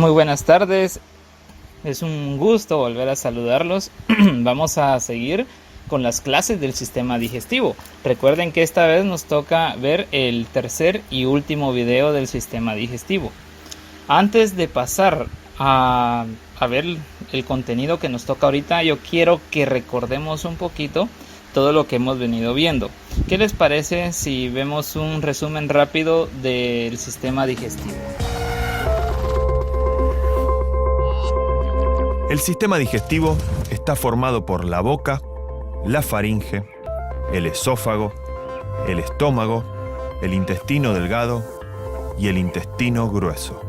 Muy buenas tardes, es un gusto volver a saludarlos. Vamos a seguir con las clases del sistema digestivo. Recuerden que esta vez nos toca ver el tercer y último video del sistema digestivo. Antes de pasar a ver el contenido que nos toca ahorita, yo quiero que recordemos un poquito todo lo que hemos venido viendo. ¿Qué les parece si vemos un resumen rápido del sistema digestivo? El sistema digestivo está formado por la boca, la faringe, el esófago, el estómago, el intestino delgado y el intestino grueso.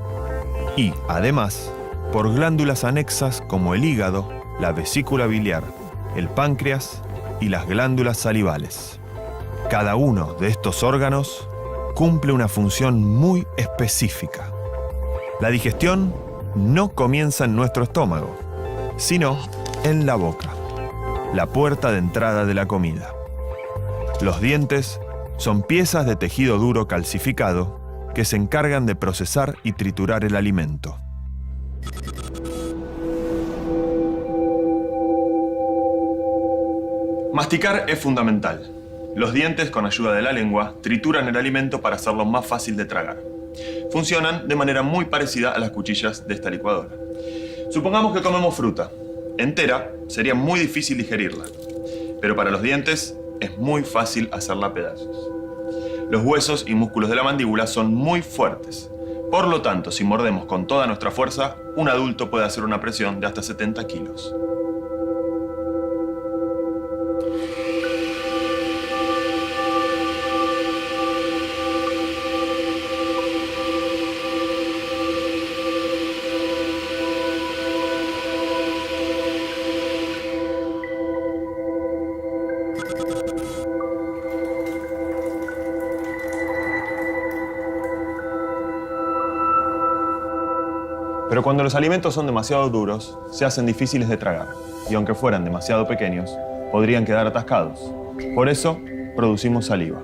Y, además, por glándulas anexas como el hígado, la vesícula biliar, el páncreas y las glándulas salivales. Cada uno de estos órganos cumple una función muy específica. La digestión no comienza en nuestro estómago, sino en la boca, la puerta de entrada de la comida. Los dientes son piezas de tejido duro calcificado que se encargan de procesar y triturar el alimento. Masticar es fundamental. Los dientes, con ayuda de la lengua, trituran el alimento para hacerlo más fácil de tragar. Funcionan de manera muy parecida a las cuchillas de esta licuadora. Supongamos que comemos fruta. Entera sería muy difícil digerirla, pero para los dientes es muy fácil hacerla a pedazos. Los huesos y músculos de la mandíbula son muy fuertes. Por lo tanto, si mordemos con toda nuestra fuerza, un adulto puede hacer una presión de hasta 70 kilos. Pero cuando los alimentos son demasiado duros, se hacen difíciles de tragar, y aunque fueran demasiado pequeños, podrían quedar atascados. Por eso, producimos saliva.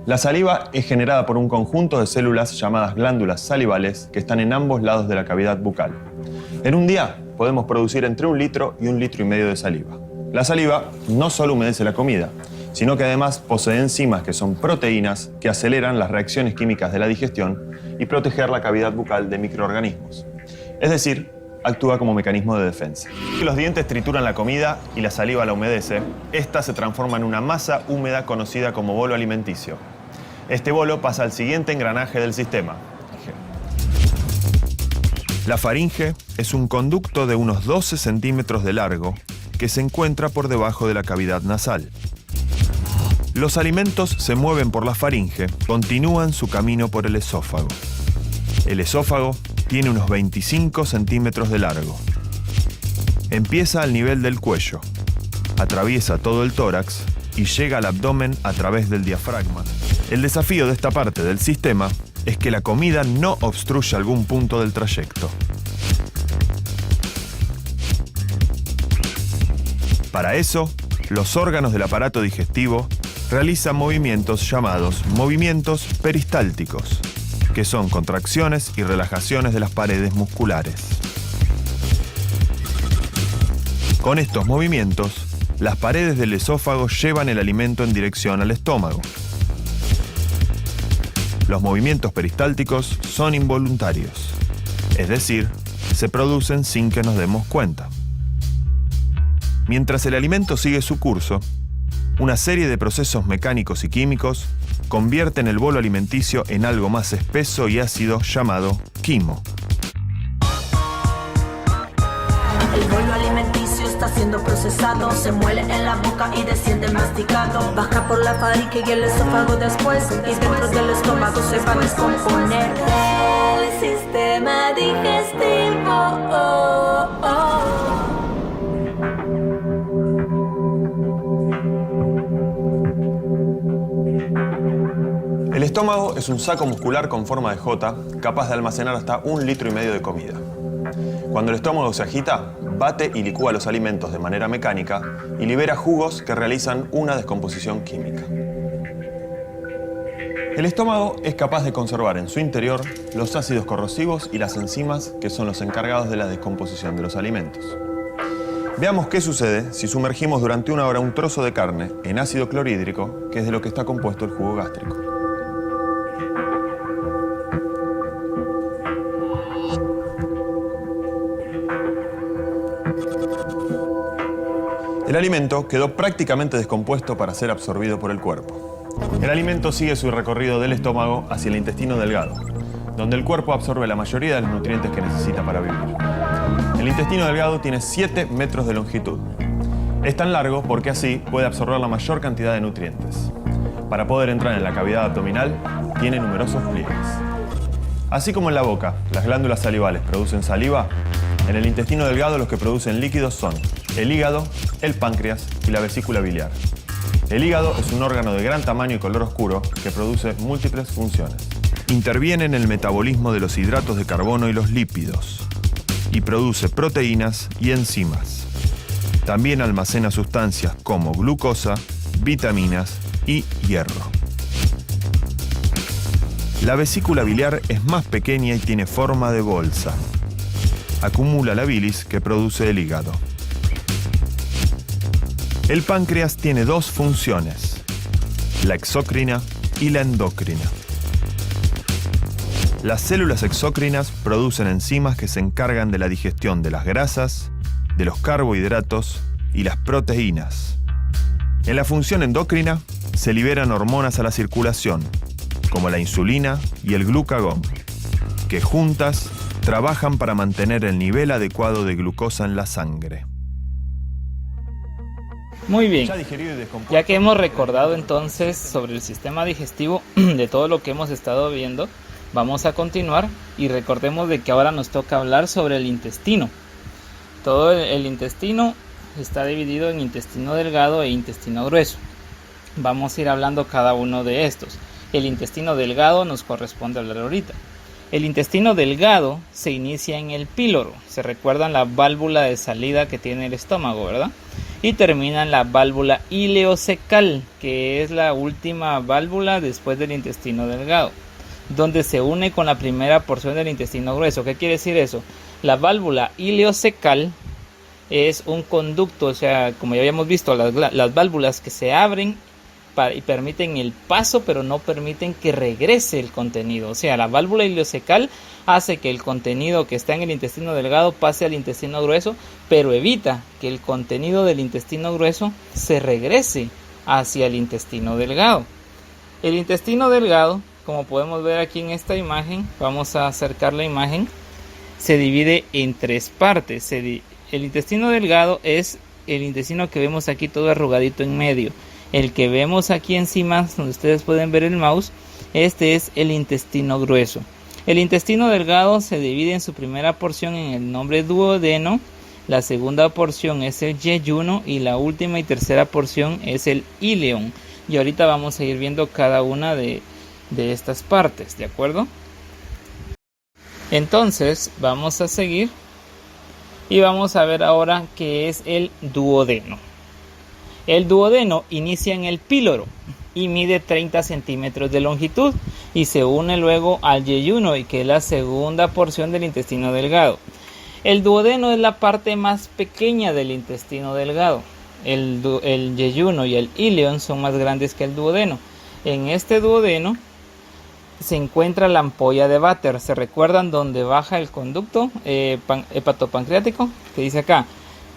La saliva es generada por un conjunto de células llamadas glándulas salivales que están en ambos lados de la cavidad bucal. En un día podemos producir entre 1 litro y 1,5 litros de saliva. La saliva no solo humedece la comida, sino que además posee enzimas que son proteínas que aceleran las reacciones químicas de la digestión y proteger la cavidad bucal de microorganismos. Es decir, actúa como mecanismo de defensa. Si los dientes trituran la comida y la saliva la humedece, esta se transforma en una masa húmeda conocida como bolo alimenticio. Este bolo pasa al siguiente engranaje del sistema. La faringe es un conducto de unos 12 centímetros de largo que se encuentra por debajo de la cavidad nasal. Los alimentos se mueven por la faringe, continúan su camino por el esófago. El esófago tiene unos 25 centímetros de largo. Empieza al nivel del cuello, atraviesa todo el tórax y llega al abdomen a través del diafragma. El desafío de esta parte del sistema es que la comida no obstruya algún punto del trayecto. Para eso, los órganos del aparato digestivo realizan movimientos llamados movimientos peristálticos, que son contracciones y relajaciones de las paredes musculares. Con estos movimientos, las paredes del esófago llevan el alimento en dirección al estómago. Los movimientos peristálticos son involuntarios, es decir, se producen sin que nos demos cuenta. Mientras el alimento sigue su curso, una serie de procesos mecánicos y químicos convierten el bolo alimenticio en algo más espeso y ácido llamado quimo. El bolo alimenticio está siendo procesado, se muele en la boca y desciende masticado. Baja por la faringe y el esófago después, y dentro del estómago se va a descomponer. El sistema digestivo. estómago es un saco muscular con forma de J, capaz de almacenar hasta 1,5 litros de comida. Cuando el estómago se agita, bate y licúa los alimentos de manera mecánica y libera jugos que realizan una descomposición química. El estómago es capaz de conservar en su interior los ácidos corrosivos y las enzimas que son los encargados de la descomposición de los alimentos. Veamos qué sucede si sumergimos durante 1 hora un trozo de carne en ácido clorhídrico, que es de lo que está compuesto el jugo gástrico. El alimento quedó prácticamente descompuesto para ser absorbido por el cuerpo. El alimento sigue su recorrido del estómago hacia el intestino delgado, donde el cuerpo absorbe la mayoría de los nutrientes que necesita para vivir. El intestino delgado tiene 7 metros de longitud. Es tan largo porque así puede absorber la mayor cantidad de nutrientes. Para poder entrar en la cavidad abdominal, tiene numerosos pliegues. Así como en la boca, las glándulas salivales producen saliva, en el intestino delgado los que producen líquidos son el hígado, el páncreas y la vesícula biliar. El hígado es un órgano de gran tamaño y color oscuro que produce múltiples funciones. Interviene en el metabolismo de los hidratos de carbono y los lípidos y produce proteínas y enzimas. También almacena sustancias como glucosa, vitaminas y hierro. La vesícula biliar es más pequeña y tiene forma de bolsa. Acumula la bilis que produce el hígado. El páncreas tiene 2 funciones, la exócrina y la endocrina. Las células exócrinas producen enzimas que se encargan de la digestión de las grasas, de los carbohidratos y las proteínas. En la función endocrina se liberan hormonas a la circulación, como la insulina y el glucagón, que juntas trabajan para mantener el nivel adecuado de glucosa en la sangre. Muy bien, ya que hemos recordado entonces sobre el sistema digestivo de todo lo que hemos estado viendo, vamos a continuar y recordemos de que ahora nos toca hablar sobre el intestino. Todo el intestino está dividido en intestino delgado e intestino grueso. Vamos a ir hablando cada uno de estos. El intestino delgado nos corresponde hablar ahorita. El intestino delgado se inicia en el píloro. Se recuerdan la válvula de salida que tiene el estómago, ¿verdad? Y termina en la válvula ileocecal, que es la última válvula después del intestino delgado, donde se une con la primera porción del intestino grueso. ¿Qué quiere decir eso? La válvula ileocecal es un conducto, o sea, como ya habíamos visto, las válvulas que se abren y permiten el paso, pero no permiten que regrese el contenido. O sea, la válvula ileocecal hace que el contenido que está en el intestino delgado pase al intestino grueso, pero evita que el contenido del intestino grueso se regrese hacia el intestino delgado. El intestino delgado, como podemos ver aquí en esta imagen, vamos a acercar la imagen, se divide en 3 partes. El intestino delgado es el intestino que vemos aquí todo arrugadito en medio. El que vemos aquí encima, donde ustedes pueden ver el mouse, este es el intestino grueso. El intestino delgado se divide en su primera porción en el nombre duodeno, la segunda porción es el yeyuno y la última y tercera porción es el íleon. Y ahorita vamos a ir viendo cada una de estas partes, ¿de acuerdo? Entonces vamos a seguir y vamos a ver ahora qué es el duodeno. El duodeno inicia en el píloro y mide 30 centímetros de longitud y se une luego al yeyuno, y que es la segunda porción del intestino delgado. El duodeno es la parte más pequeña del intestino delgado. El yeyuno y el íleon son más grandes que el duodeno. En este duodeno se encuentra la ampolla de Vater. ¿Se recuerdan dónde baja el conducto hepatopancreático? Que dice acá,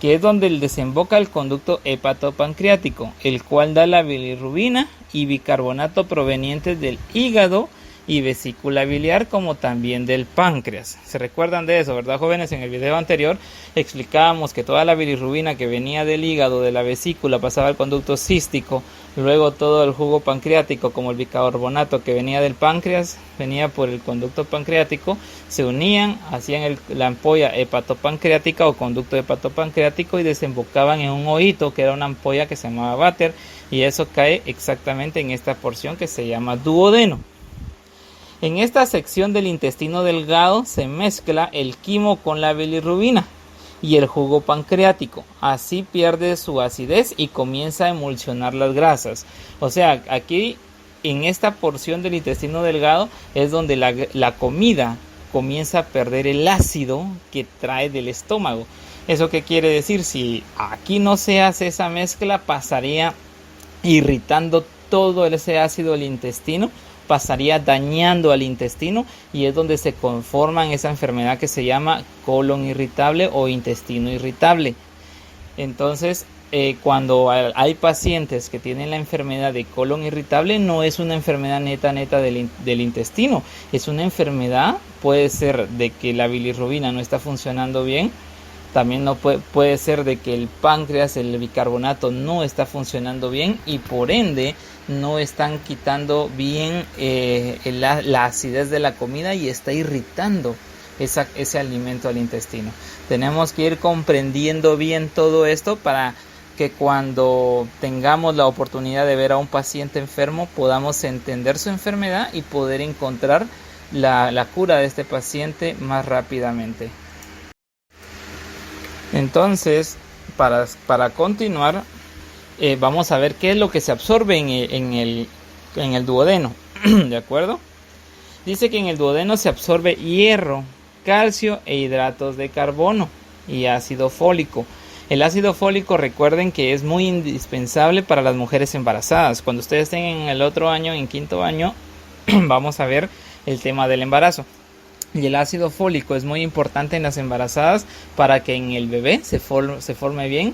que es donde desemboca el conducto hepatopancreático, el cual da la bilirrubina y bicarbonato provenientes del hígado y vesícula biliar, como también del páncreas. ¿Se recuerdan de eso, verdad, jóvenes? En el video anterior explicábamos que toda la bilirrubina que venía del hígado, de la vesícula, pasaba al conducto cístico, luego todo el jugo pancreático, como el bicarbonato que venía del páncreas, venía por el conducto pancreático, se unían, hacían la ampolla hepatopancreática o conducto hepatopancreático y desembocaban en un ohito, que era una ampolla que se llamaba Vater, y eso cae exactamente en esta porción que se llama duodeno. En esta sección del intestino delgado se mezcla el quimo con la bilirrubina y el jugo pancreático. Así pierde su acidez y comienza a emulsionar las grasas. O sea, aquí en esta porción del intestino delgado es donde la comida comienza a perder el ácido que trae del estómago. ¿Eso qué quiere decir? Si aquí no se hace esa mezcla, pasaría irritando todo ese ácido del intestino, pasaría dañando al intestino, y es donde se conforma esa enfermedad que se llama colon irritable o intestino irritable. Entonces, cuando hay pacientes que tienen la enfermedad de colon irritable, no es una enfermedad neta del intestino, es una enfermedad, puede ser de que la bilirrubina no está funcionando bien, también no puede ser de que el páncreas, el bicarbonato no está funcionando bien y por ende no están quitando bien la acidez de la comida y está irritando ese alimento al intestino. Tenemos que ir comprendiendo bien todo esto para que cuando tengamos la oportunidad de ver a un paciente enfermo podamos entender su enfermedad y poder encontrar la cura de este paciente más rápidamente. Entonces, para continuar, vamos a ver qué es lo que se absorbe en el duodeno, ¿de acuerdo? Dice que en el duodeno se absorbe hierro, calcio e hidratos de carbono y ácido fólico. El ácido fólico, recuerden que es muy indispensable para las mujeres embarazadas. Cuando ustedes estén en el otro año, en quinto año, vamos a ver el tema del embarazo. Y el ácido fólico es muy importante en las embarazadas para que en el bebé se forme bien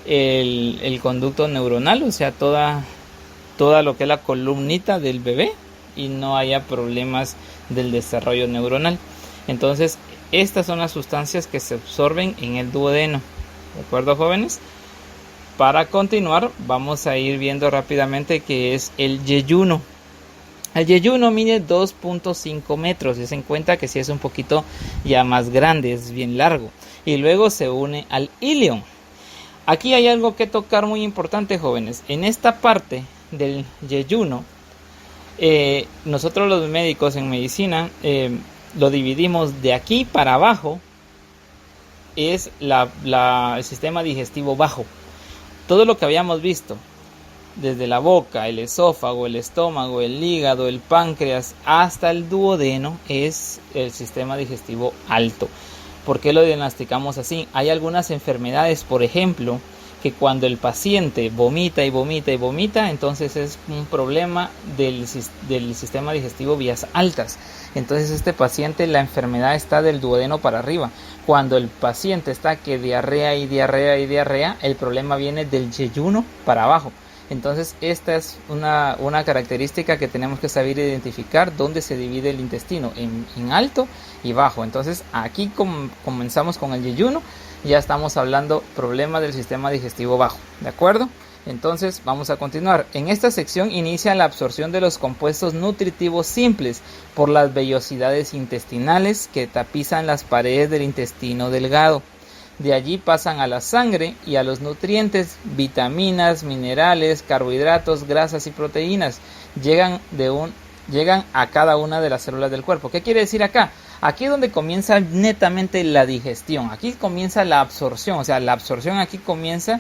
el conducto neuronal, o sea, toda lo que es la columnita del bebé y no haya problemas del desarrollo neuronal. Entonces, estas son las sustancias que se absorben en el duodeno. ¿De acuerdo, jóvenes? Para continuar, vamos a ir viendo rápidamente qué es el yeyuno. El yeyuno mide 2.5 metros, y se en cuenta que sí es un poquito ya más grande, es bien largo. Y luego se une al ilion. Aquí hay algo que tocar muy importante, jóvenes. En esta parte del yeyuno, nosotros los médicos en medicina lo dividimos de aquí para abajo. Es el sistema digestivo bajo. Todo lo que habíamos visto, desde la boca, el esófago, el estómago, el hígado, el páncreas, hasta el duodeno, es el sistema digestivo alto. ¿Por qué lo diagnosticamos así? Hay algunas enfermedades, por ejemplo, que cuando el paciente vomita y vomita y vomita, entonces es un problema del sistema digestivo vías altas. Entonces este paciente, la enfermedad está del duodeno para arriba. Cuando el paciente está que diarrea y diarrea y diarrea, el problema viene del yeyuno para abajo. Entonces esta es una característica que tenemos que saber identificar dónde se divide el intestino, en alto y bajo. Entonces aquí comenzamos con el yeyuno, ya estamos hablando problema del sistema digestivo bajo, ¿de acuerdo? Entonces vamos a continuar. En esta sección inicia la absorción de los compuestos nutritivos simples por las vellosidades intestinales que tapizan las paredes del intestino delgado. De allí pasan a la sangre y a los nutrientes, vitaminas, minerales, carbohidratos, grasas y proteínas. Llegan a cada una de las células del cuerpo. ¿Qué quiere decir acá? Aquí es donde comienza netamente la digestión. Aquí comienza la absorción. O sea, la absorción aquí comienza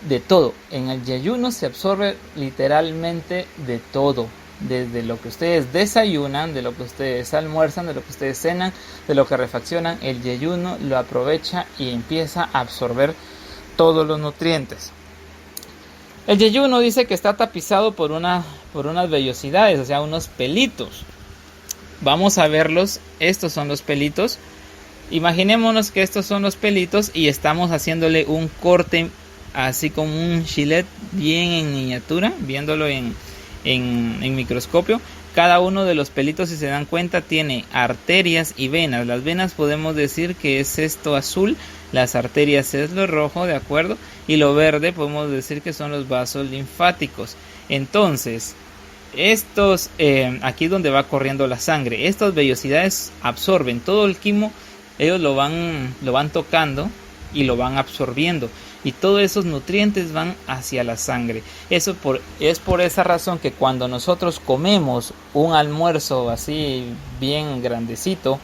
de todo. En el yeyuno se absorbe literalmente de todo. Desde lo que ustedes desayunan, de lo que ustedes almuerzan, de lo que ustedes cenan, de lo que refaccionan, el yeyuno lo aprovecha y empieza a absorber todos los nutrientes. El yeyuno dice que está tapizado por unas vellosidades, o sea, unos pelitos. Vamos a verlos. Estos son los pelitos. Imaginémonos que estos son los pelitos y estamos haciéndole un corte así como un filet bien en miniatura, viéndolo en microscopio. Cada uno de los pelitos, si se dan cuenta, tiene arterias y venas. Las venas podemos decir que es esto azul, las arterias es lo rojo, ¿de acuerdo? Y lo verde podemos decir que son los vasos linfáticos. Entonces, estos, aquí es donde va corriendo la sangre. Estas vellosidades absorben todo el quimo, ellos lo van tocando y lo van absorbiendo. y todos esos nutrientes van hacia la sangre. Es por esa razón que cuando nosotros comemos un almuerzo así bien grandecito,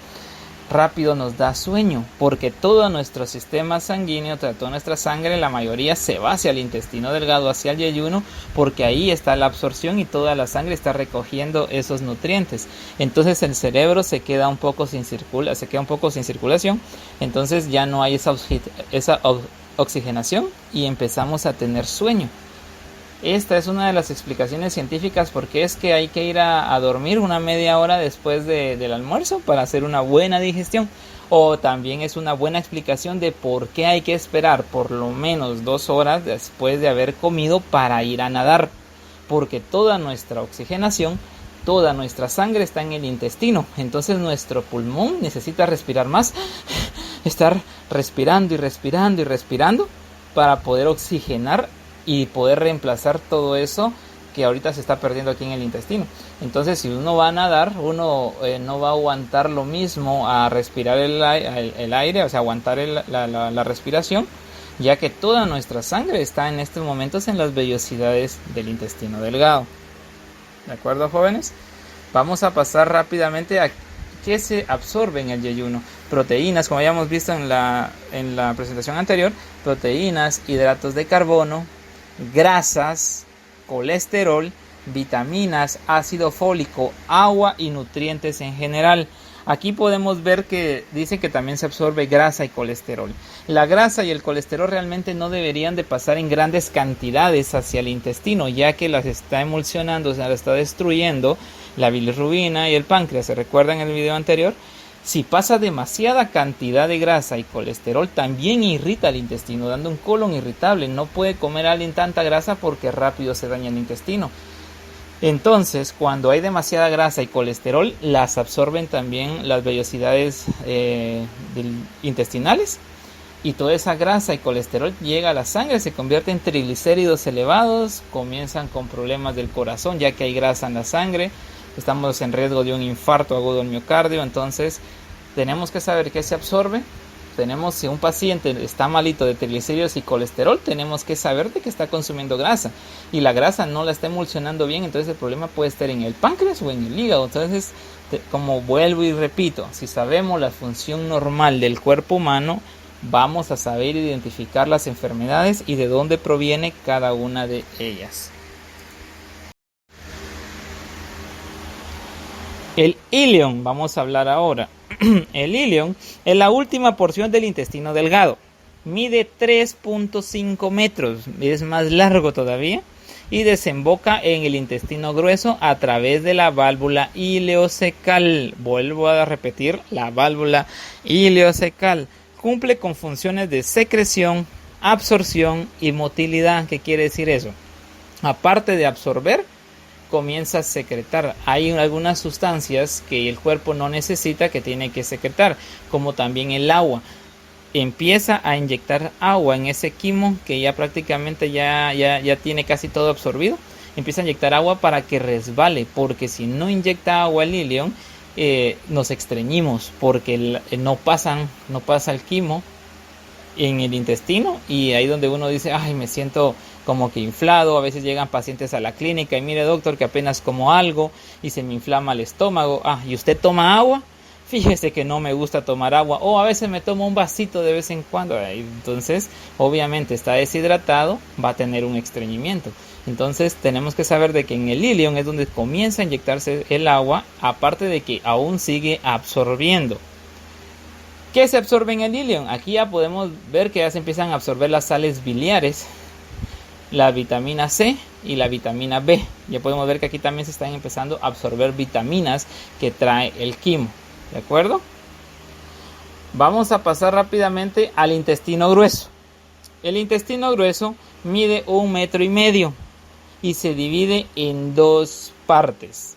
rápido nos da sueño, porque todo nuestro sistema sanguíneo, toda nuestra sangre, la mayoría se va hacia el intestino delgado, hacia el yeyuno, porque ahí está la absorción y toda la sangre está recogiendo esos nutrientes. Entonces el cerebro se queda un poco sin circulación, entonces ya no hay esa oxigenación y empezamos a tener sueño. Esta es una de las explicaciones científicas porque es que hay que ir a dormir una media hora después del almuerzo para hacer una buena digestión. O también es una buena explicación de por qué hay que esperar por lo menos 2 horas después de haber comido para ir a nadar. Porque toda nuestra oxigenación, toda nuestra sangre está en el intestino. Entonces nuestro pulmón necesita respirar más, estar respirando y respirando y respirando para poder oxigenar y poder reemplazar todo eso que ahorita se está perdiendo aquí en el intestino. Entonces si uno va a nadar, uno no va a aguantar lo mismo a respirar el aire, o sea, aguantar la respiración, ya que toda nuestra sangre está en estos momentos en las vellosidades del intestino delgado. ¿De acuerdo, jóvenes? Vamos a pasar rápidamente a qué se absorbe en el yeyuno. Proteínas, como habíamos visto en la presentación anterior, proteínas, hidratos de carbono, grasas, colesterol, vitaminas, ácido fólico, agua y nutrientes en general. Aquí podemos ver que dice que también se absorbe grasa y colesterol. La grasa y el colesterol realmente no deberían de pasar en grandes cantidades hacia el intestino, ya que las está emulsionando, o sea, las está destruyendo la bilirrubina y el páncreas. ¿Se recuerdan en el video anterior? Si pasa demasiada cantidad de grasa y colesterol, también irrita el intestino, dando un colon irritable. No puede comer alguien tanta grasa porque rápido se daña el intestino. Entonces, cuando hay demasiada grasa y colesterol, las absorben también las vellosidades intestinales. Y toda esa grasa y colesterol llega a la sangre, se convierte en triglicéridos elevados, comienzan con problemas del corazón, ya que hay grasa en la sangre. Estamos en riesgo de un infarto agudo del miocardio. Entonces tenemos que saber qué se absorbe. Si un paciente está malito de triglicéridos y colesterol, tenemos que saber de que está consumiendo grasa y la grasa no la está emulsionando bien. Entonces el problema puede estar en el páncreas o en el hígado. Entonces, como vuelvo y repito, si sabemos la función normal del cuerpo humano, vamos a saber identificar las enfermedades y de dónde proviene cada una de ellas. El ileón, vamos a hablar ahora. El ileón es la última porción del intestino delgado. Mide 3.5 metros, es más largo todavía, y desemboca en el intestino grueso a través de la válvula ileocecal. Vuelvo a repetir, la válvula ileocecal. Cumple con funciones de secreción, absorción y motilidad. ¿Qué quiere decir eso? Aparte de absorber, comienza a secretar. Hay algunas sustancias que el cuerpo no necesita que tiene que secretar, como también el agua. Empieza a inyectar agua en ese quimo que ya prácticamente ya tiene casi todo absorbido. Empieza a inyectar agua para que resbale, porque si no inyecta agua el ileón, nos estreñimos, porque no pasa el quimo en el intestino, y ahí donde uno dice, ay, me siento como que inflado. A veces llegan pacientes a la clínica y mire, doctor, que apenas como algo y se me inflama el estómago. ¿Y usted toma agua? Fíjese que no me gusta tomar agua, o a veces me tomo un vasito de vez en cuando. Entonces obviamente está deshidratado, va a tener un estreñimiento. Entonces tenemos que saber de que en el ileón es donde comienza a inyectarse el agua, aparte de que aún sigue absorbiendo. ¿Qué se absorbe en el ileón? Aquí ya podemos ver que ya se empiezan a absorber las sales biliares, la vitamina C y la vitamina B. Ya podemos ver que aquí también se están empezando a absorber vitaminas que trae el quimo. ¿De acuerdo? Vamos a pasar rápidamente al intestino grueso. El intestino grueso mide 1,5 metros y se divide en 2 partes.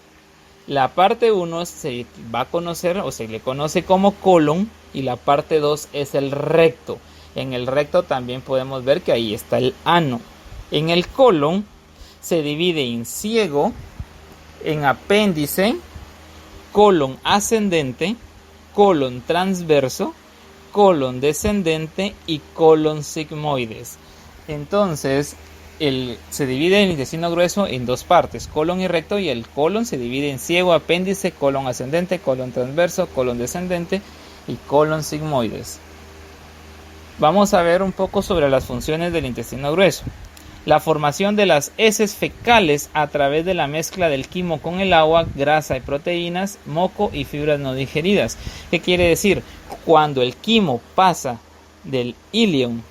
La parte 1 se va a conocer o se le conoce como colon, y la parte 2 es el recto. En el recto también podemos ver que ahí está el ano. En el colon se divide en ciego, en apéndice, colon ascendente, colon transverso, colon descendente y colon sigmoides. Entonces, se divide el intestino grueso en dos partes, colon y recto, y el colon se divide en ciego, apéndice, colon ascendente, colon transverso, colon descendente y colon sigmoides. Vamos a ver un poco sobre las funciones del intestino grueso. La formación de las heces fecales a través de la mezcla del quimo con el agua, grasa y proteínas, moco y fibras no digeridas. ¿Qué quiere decir? Cuando el quimo pasa del ileum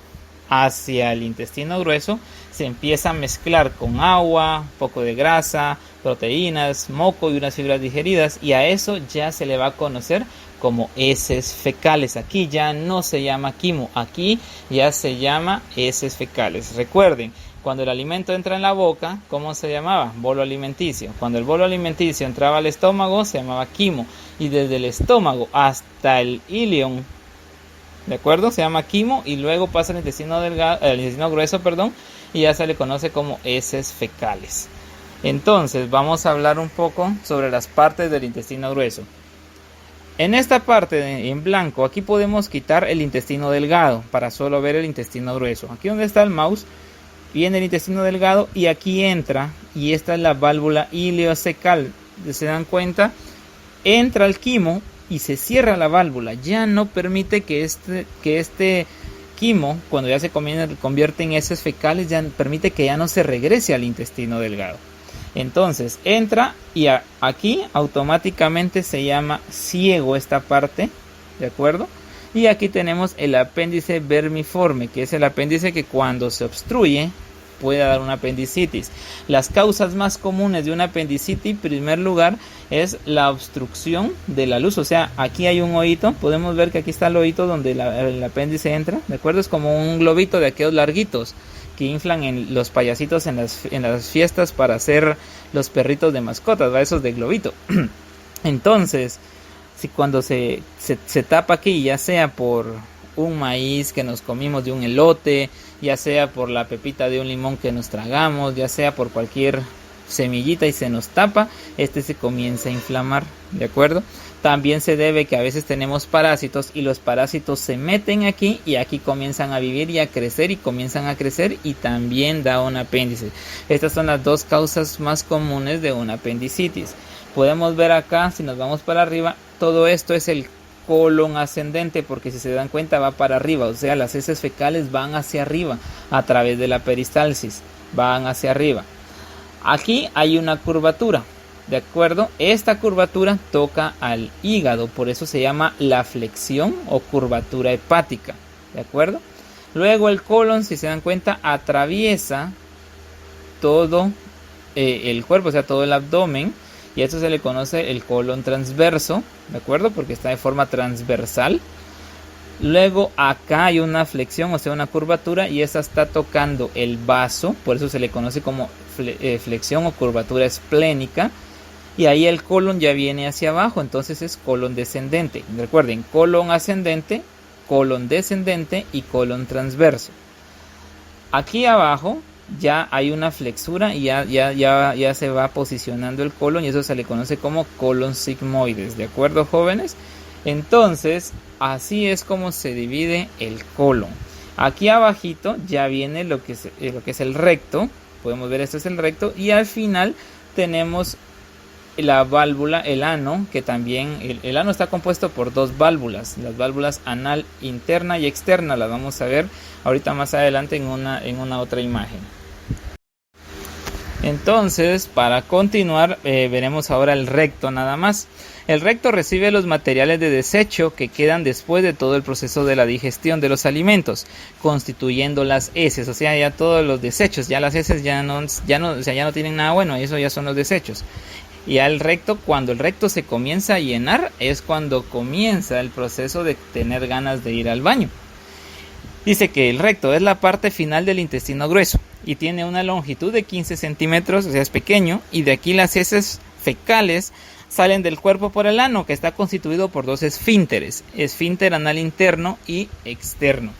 hacia el intestino grueso, se empieza a mezclar con agua, un poco de grasa, proteínas, moco y unas fibras digeridas, y a eso ya se le va a conocer como heces fecales. Aquí ya no se llama quimo, aquí ya se llama heces fecales. Recuerden, cuando el alimento entra en la boca, ¿cómo se llamaba? Bolo alimenticio. Cuando el bolo alimenticio entraba al estómago, se llamaba quimo, y desde el estómago hasta el ileum, ¿de acuerdo? Se llama quimo, y luego pasa al intestino grueso, y ya se le conoce como heces fecales. Entonces vamos a hablar un poco sobre las partes del intestino grueso. En esta parte en blanco, aquí podemos quitar el intestino delgado para solo ver el intestino grueso. Aquí donde está el mouse viene el intestino delgado, y aquí entra, y esta es la válvula ileocecal. ¿Se dan cuenta? Entra el quimo y se cierra la válvula, ya no permite que este quimo, cuando ya se convierte en heces fecales, ya permite que ya no se regrese al intestino delgado. Entonces entra y aquí automáticamente se llama ciego esta parte, ¿de acuerdo? Y aquí tenemos el apéndice vermiforme, que es el apéndice que cuando se obstruye puede dar una apendicitis. Las causas más comunes de una apendicitis, en primer lugar, es la obstrucción de la luz. O sea, aquí hay un oído, podemos ver que aquí está el oído donde el apéndice entra, ¿de acuerdo? Es como un globito de aquellos larguitos que inflan en los payasitos en las fiestas para hacer los perritos de mascotas, ¿va? Esos de globito. Entonces, si cuando se tapa aquí, ya sea por un maíz que nos comimos de un elote, ya sea por la pepita de un limón que nos tragamos, ya sea por cualquier semillita y se nos tapa, se comienza a inflamar, ¿de acuerdo? También se debe que a veces tenemos parásitos y los parásitos se meten aquí y aquí comienzan a vivir y a crecer y comienzan a crecer y también da un apéndice. Estas son las dos causas más comunes de una apendicitis. Podemos ver acá, si nos vamos para arriba, todo esto es el colon ascendente, porque si se dan cuenta va para arriba, o sea, las heces fecales van hacia arriba a través de la peristalsis, van hacia arriba. Aquí hay una curvatura, ¿de acuerdo? Esta curvatura toca al hígado, por eso se llama la flexión o curvatura hepática, ¿de acuerdo? Luego el colon, si se dan cuenta, atraviesa todo el cuerpo, o sea, todo el abdomen, y esto se le conoce el colon transverso, ¿de acuerdo? Porque está de forma transversal. Luego acá hay una flexión, o sea, una curvatura, y esa está tocando el vaso, por eso se le conoce como flexión o curvatura esplénica. Y ahí el colon ya viene hacia abajo, entonces es colon descendente. Recuerden, colon ascendente, colon descendente y colon transverso. Aquí abajo ya hay una flexura y ya se va posicionando el colon, y eso se le conoce como colon sigmoides, ¿de acuerdo, jóvenes? Entonces, así es como se divide el colon. Aquí abajito ya viene lo que es el recto, podemos ver esto es el recto, y al final tenemos la válvula, el ano, que también el ano está compuesto por dos válvulas, las válvulas anal interna y externa, las vamos a ver ahorita más adelante en una otra imagen. Entonces, para continuar, veremos ahora el recto nada más. El recto recibe los materiales de desecho que quedan después de todo el proceso de la digestión de los alimentos, constituyendo las heces, o sea, ya todos los desechos, ya las heces ya no tienen nada bueno, y eso ya son los desechos. Y al recto, cuando el recto se comienza a llenar, es cuando comienza el proceso de tener ganas de ir al baño. Dice que el recto es la parte final del intestino grueso y tiene una longitud de 15 centímetros, o sea, es pequeño, y de aquí las heces fecales salen del cuerpo por el ano, que está constituido por dos esfínteres, esfínter anal interno y externo.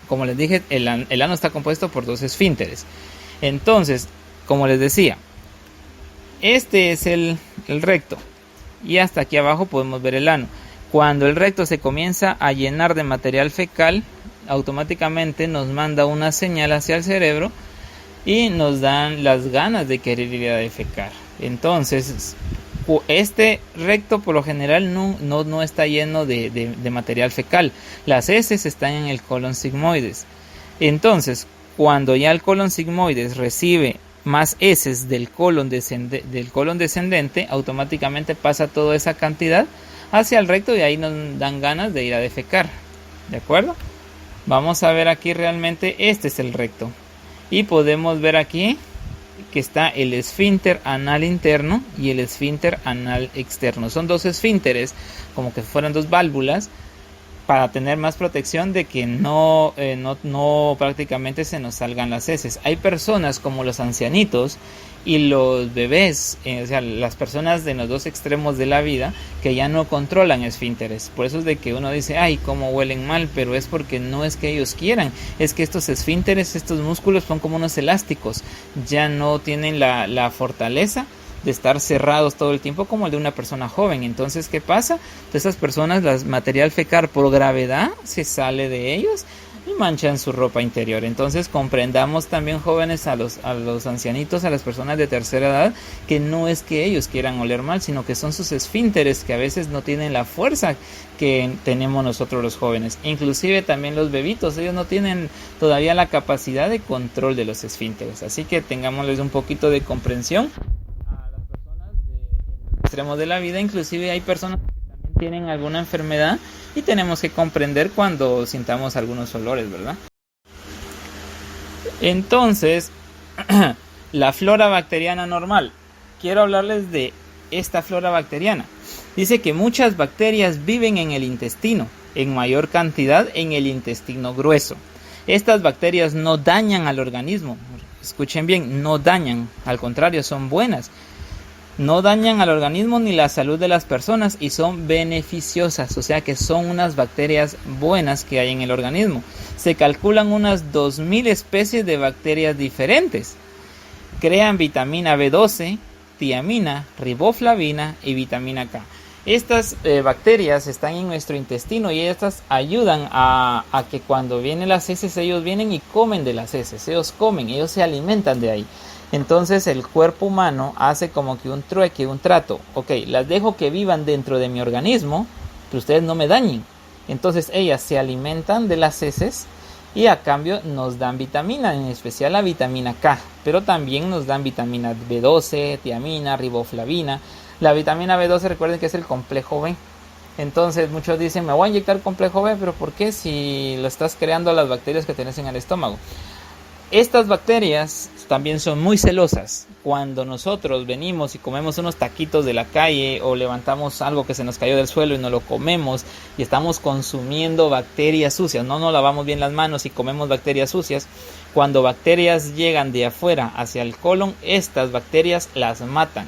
Como les dije, el ano está compuesto por dos esfínteres. Entonces, como les decía, este es el recto, y hasta aquí abajo podemos ver el ano. Cuando el recto se comienza a llenar de material fecal, automáticamente nos manda una señal hacia el cerebro y nos dan las ganas de querer ir a defecar. Entonces, este recto por lo general no está lleno de material fecal. Las heces están en el colon sigmoides. Entonces, cuando ya el colon sigmoides recibe más heces del colon descendente, automáticamente pasa toda esa cantidad hacia el recto y ahí nos dan ganas de ir a defecar. ¿De acuerdo? Vamos a ver aquí realmente, este es el recto. Y podemos ver aquí que está el esfínter anal interno y el esfínter anal externo. Son dos esfínteres, como que fueran dos válvulas, para tener más protección de que no prácticamente se nos salgan las heces. Hay personas como los ancianitos y los bebés, o sea, las personas de los dos extremos de la vida, que ya no controlan esfínteres. Por eso es de que uno dice, ay, cómo huelen mal, pero es porque no es que ellos quieran, es que estos esfínteres, estos músculos son como unos elásticos, ya no tienen la fortaleza de estar cerrados todo el tiempo como el de una persona joven. Entonces, ¿qué pasa? De esas personas, el material fecal por gravedad se sale de ellos y manchan su ropa interior. Entonces, comprendamos también, jóvenes, a los ancianitos, a las personas de tercera edad, que no es que ellos quieran oler mal, sino que son sus esfínteres que a veces no tienen la fuerza que tenemos nosotros los jóvenes. Inclusive también los bebitos, ellos no tienen todavía la capacidad de control de los esfínteres. Así que tengámosles un poquito de comprensión extremos de la vida. Inclusive hay personas que también tienen alguna enfermedad y tenemos que comprender cuando sintamos algunos olores, ¿verdad? Entonces, la flora bacteriana normal. Quiero hablarles de esta flora bacteriana. Dice que muchas bacterias viven en el intestino, en mayor cantidad en el intestino grueso. Estas bacterias no dañan al organismo. Escuchen bien, no dañan, al contrario, son buenas. No dañan al organismo ni la salud de las personas y son beneficiosas, o sea que son unas bacterias buenas que hay en el organismo. Se calculan unas 2000 especies de bacterias diferentes. Crean vitamina B12, tiamina, riboflavina y vitamina K. Estas bacterias están en nuestro intestino y estas ayudan a que cuando vienen las heces, ellos vienen y comen de las heces, ellos se alimentan de ahí. Entonces el cuerpo humano hace como que un trueque, un trato. Ok, las dejo que vivan dentro de mi organismo, que ustedes no me dañen. Entonces ellas se alimentan de las heces y a cambio nos dan vitamina, en especial la vitamina K. Pero también nos dan vitamina B12, tiamina, riboflavina. La vitamina B12, recuerden que es el complejo B. Entonces muchos dicen, me voy a inyectar complejo B, pero ¿por qué si lo estás creando a las bacterias que tienes en el estómago? Estas bacterias también son muy celosas. Cuando nosotros venimos y comemos unos taquitos de la calle o levantamos algo que se nos cayó del suelo y nos lo comemos y estamos consumiendo bacterias sucias, no nos lavamos bien las manos y comemos bacterias sucias, cuando bacterias llegan de afuera hacia el colon, estas bacterias las matan.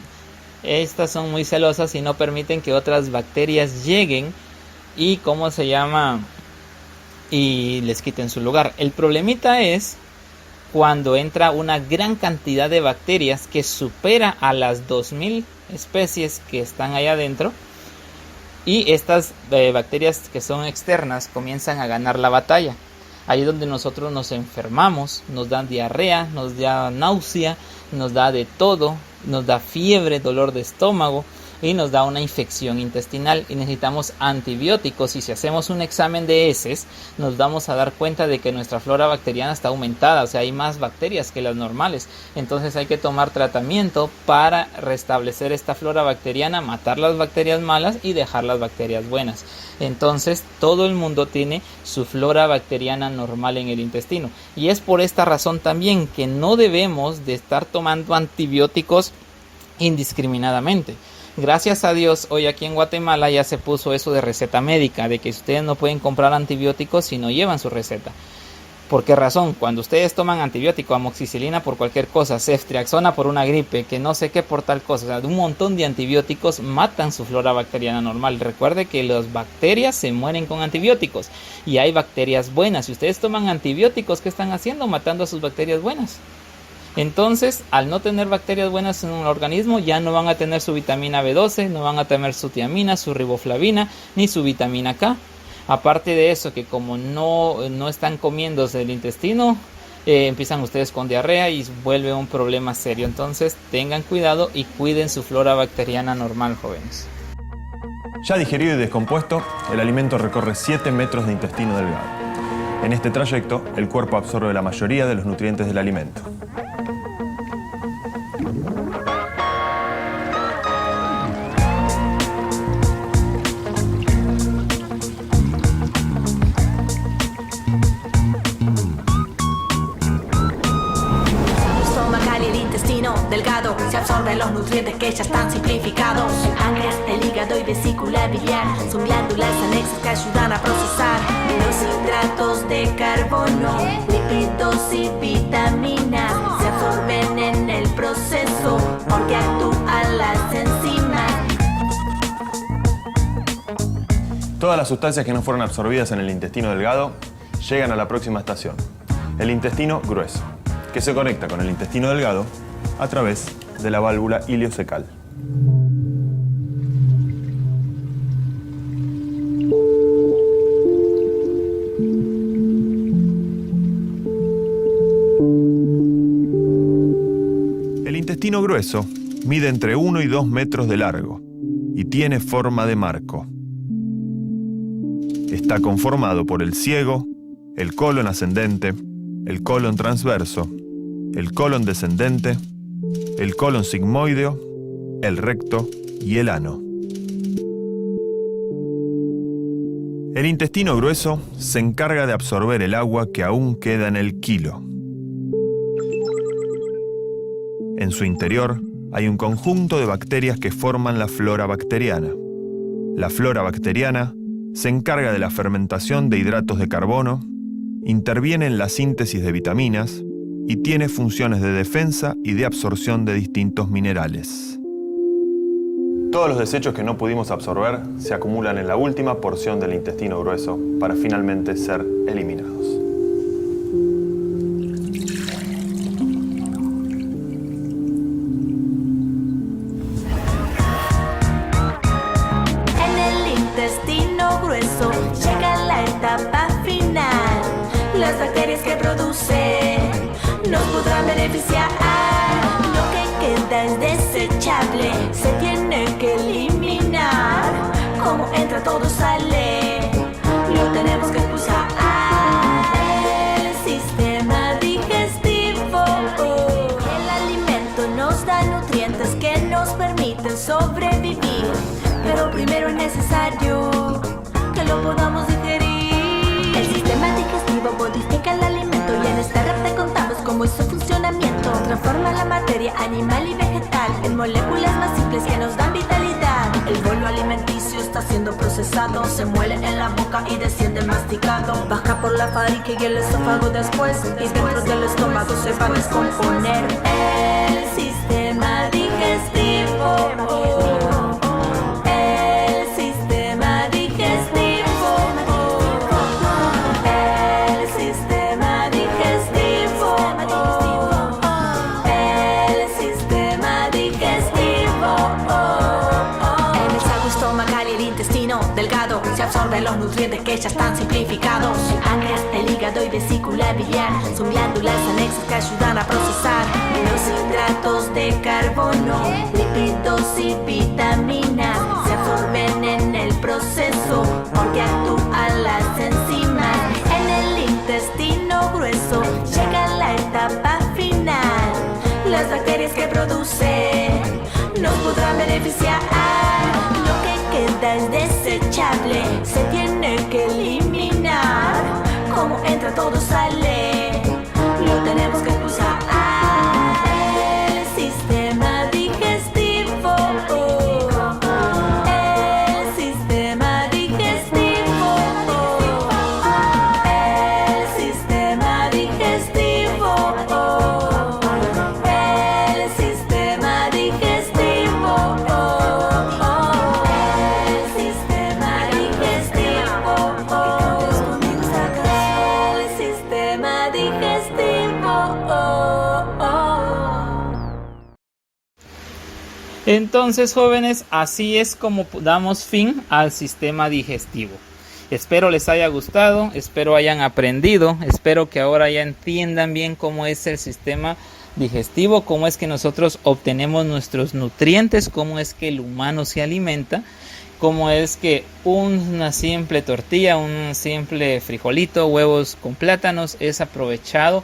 Estas son muy celosas y no permiten que otras bacterias lleguen y y les quiten su lugar. El problemita es cuando entra una gran cantidad de bacterias que supera a las 2000 especies que están allá adentro, y estas bacterias que son externas comienzan a ganar la batalla. Ahí es donde nosotros nos enfermamos, nos dan diarrea, nos da náusea, nos da de todo, nos da fiebre, dolor de estómago y nos da una infección intestinal y necesitamos antibióticos. Y si hacemos un examen de heces, nos vamos a dar cuenta de que nuestra flora bacteriana está aumentada, o sea, hay más bacterias que las normales. Entonces hay que tomar tratamiento para restablecer esta flora bacteriana, matar las bacterias malas y dejar las bacterias buenas. Entonces todo el mundo tiene su flora bacteriana normal en el intestino, y es por esta razón también que no debemos de estar tomando antibióticos indiscriminadamente. Gracias a Dios, hoy aquí en Guatemala ya se puso eso de receta médica, de que ustedes no pueden comprar antibióticos si no llevan su receta. ¿Por qué razón? Cuando ustedes toman antibiótico, amoxicilina por cualquier cosa, ceftriaxona por una gripe, que no sé qué por tal cosa, o sea, un montón de antibióticos matan su flora bacteriana normal. Recuerde que las bacterias se mueren con antibióticos y hay bacterias buenas. Si ustedes toman antibióticos, ¿qué están haciendo? Matando a sus bacterias buenas. Entonces, al no tener bacterias buenas en el organismo, ya no van a tener su vitamina B12, no van a tener su tiamina, su riboflavina, ni su vitamina K. Aparte de eso, que como no están comiéndose el intestino, empiezan ustedes con diarrea y vuelve un problema serio. Entonces tengan cuidado y cuiden su flora bacteriana normal, jóvenes. Ya digerido y descompuesto, el alimento recorre 7 metros de intestino delgado. En este trayecto, el cuerpo absorbe la mayoría de los nutrientes del alimento. Delgado, se absorben los nutrientes que ya están simplificados. El páncreas, el hígado y vesícula biliar son glándulas anexas que ayudan a procesar los hidratos de carbono, lípidos y vitaminas. Se absorben en el proceso porque actúan las enzimas. Todas las sustancias que no fueron absorbidas en el intestino delgado llegan a la próxima estación, el intestino grueso, que se conecta con el intestino delgado a través de la válvula iliocecal. El intestino grueso mide entre 1 y 2 metros de largo y tiene forma de marco. Está conformado por el ciego, el colon ascendente, el colon transverso, el colon descendente, el colon sigmoideo, el recto y el ano. El intestino grueso se encarga de absorber el agua que aún queda en el quilo. En su interior hay un conjunto de bacterias que forman la flora bacteriana. La flora bacteriana se encarga de la fermentación de hidratos de carbono, interviene en la síntesis de vitaminas y tiene funciones de defensa y de absorción de distintos minerales. Todos los desechos que no pudimos absorber se acumulan en la última porción del intestino grueso para finalmente ser eliminados. En el intestino grueso llega la etapa final. Las bacterias que produce nos podrán beneficiar. Lo que queda es desechable, se tiene que eliminar. Como entra todo sale, lo tenemos que expulsar. El sistema digestivo. El alimento nos da nutrientes que nos permiten sobrevivir, pero primero es necesario que lo podamos digerir. El sistema digestivo modifica el alimento y en esta red te contamos cómo es su funcionamiento. Transforma la materia animal y vegetal en moléculas más simples que nos dan vitalidad. El bolo alimenticio está siendo procesado, se muele en la boca y desciende masticado. Baja por la faringe y el esófago después, y dentro del estómago se va a descomponer. El sistema digestivo. El sistema digestivo. El sistema digestivo. El sistema digestivo. En el saco estomacal y el intestino delgado se absorben los nutrientes que ya están simplificados. El páncreas, el hígado y vesícula biliar son glándulas anexas que ayudan a procesar los hidratos de carbono, lípidos y vitaminas. Se absorben en el proceso porque actúan las enzimas. En el intestino grueso llega la etapa final. Las bacterias que produce nos podrán beneficiar. Lo que queda es desechable, se tiene que eliminar. Como entra todo sale, lo tenemos que expulsar. El sistema digestivo. El sistema digestivo. El sistema digestivo. El sistema digestivo. El sistema digestivo. El sistema digestivo. Entonces, jóvenes, así es como damos fin al sistema digestivo. Espero les haya gustado, espero hayan aprendido, espero que ahora ya entiendan bien cómo es el sistema digestivo, cómo es que nosotros obtenemos nuestros nutrientes, cómo es que el humano se alimenta, cómo es que una simple tortilla, un simple frijolito, huevos con plátanos es aprovechado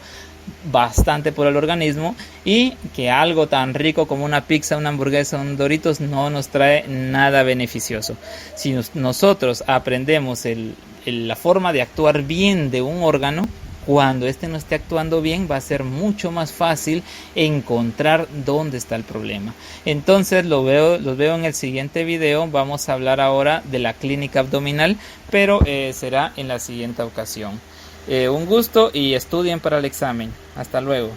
bastante por el organismo, y que algo tan rico como una pizza, una hamburguesa, un Doritos no nos trae nada beneficioso. Si nosotros aprendemos la forma de actuar bien de un órgano, cuando este no esté actuando bien va a ser mucho más fácil encontrar dónde está el problema. Entonces los veo en el siguiente video. Vamos a hablar ahora de la clínica abdominal, pero será en la siguiente ocasión. Un gusto y estudien para el examen. Hasta luego.